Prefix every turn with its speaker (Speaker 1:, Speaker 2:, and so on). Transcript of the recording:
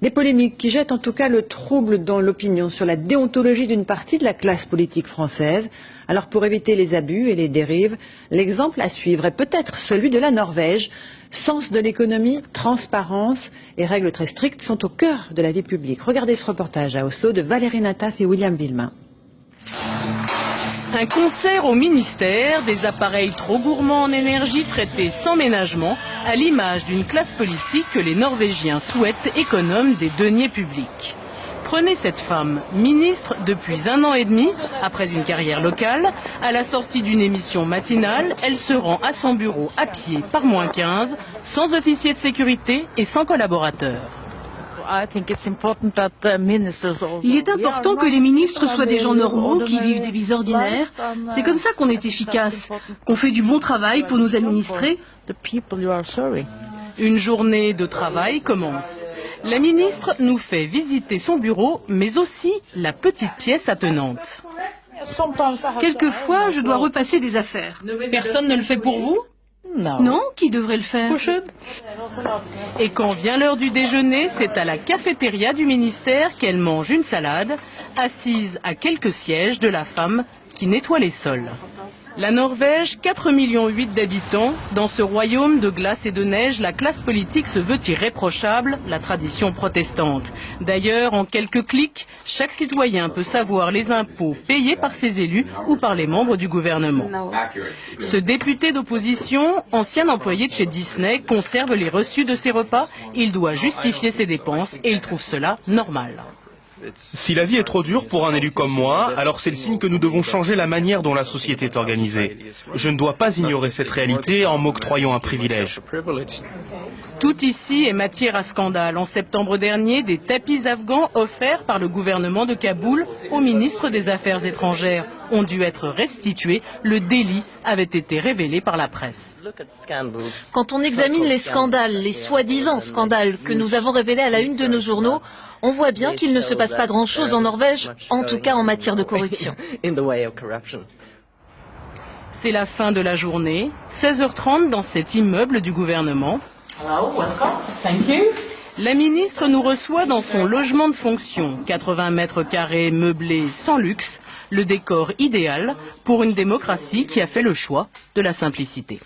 Speaker 1: Des polémiques qui jettent en tout cas le trouble dans l'opinion sur la déontologie d'une partie de la classe politique française. Alors pour éviter les abus et les dérives, l'exemple à suivre est peut-être celui de la Norvège. Sens de l'économie, transparence et règles très strictes sont au cœur de la vie publique. Regardez ce reportage à Oslo de Valérie Nataf et William Villemain.
Speaker 2: Un concert au ministère, des appareils trop gourmands en énergie traités sans ménagement, à l'image d'une classe politique que les Norvégiens souhaitent économe des deniers publics. Prenez cette femme, ministre depuis 1 an et demi, après une carrière locale. À la sortie d'une émission matinale, elle se rend à son bureau à pied par -15, sans officier de sécurité et sans collaborateurs.
Speaker 3: Il est important que les ministres soient des gens normaux, qui vivent des vies ordinaires. C'est comme ça qu'on est efficace, qu'on fait du bon travail pour nous administrer.
Speaker 2: Une journée de travail commence. La ministre nous fait visiter son bureau, mais aussi la petite pièce attenante.
Speaker 3: Quelquefois, je dois repasser des affaires.
Speaker 2: Personne ne le fait pour vous ?
Speaker 3: Non, qui devrait le faire?
Speaker 2: Et quand vient l'heure du déjeuner, c'est à la cafétéria du ministère qu'elle mange une salade, assise à quelques sièges de la femme qui nettoie les sols. La Norvège, 4,8 millions d'habitants. Dans ce royaume de glace et de neige, la classe politique se veut irréprochable, la tradition protestante. D'ailleurs, en quelques clics, chaque citoyen peut savoir les impôts payés par ses élus ou par les membres du gouvernement. Ce député d'opposition, ancien employé de chez Disney, conserve les reçus de ses repas. Il doit justifier ses dépenses et il trouve cela normal.
Speaker 4: Si la vie est trop dure pour un élu comme moi, alors c'est le signe que nous devons changer la manière dont la société est organisée. Je ne dois pas ignorer cette réalité en m'octroyant un privilège.
Speaker 2: Tout ici est matière à scandale. En septembre dernier, des tapis afghans offerts par le gouvernement de Kaboul au ministre des Affaires étrangères ont dû être restitués. Le délit avait été révélé par la presse.
Speaker 5: Quand on examine les scandales, les soi-disant scandales que nous avons révélés à la une de nos journaux, on voit bien qu'il ne se passe pas grand-chose en Norvège, en tout cas en matière de corruption.
Speaker 2: C'est la fin de la journée, 16h30 dans cet immeuble du gouvernement. La ministre nous reçoit dans son logement de fonction, 80 mètres carrés meublé sans luxe, le décor idéal pour une démocratie qui a fait le choix de la simplicité.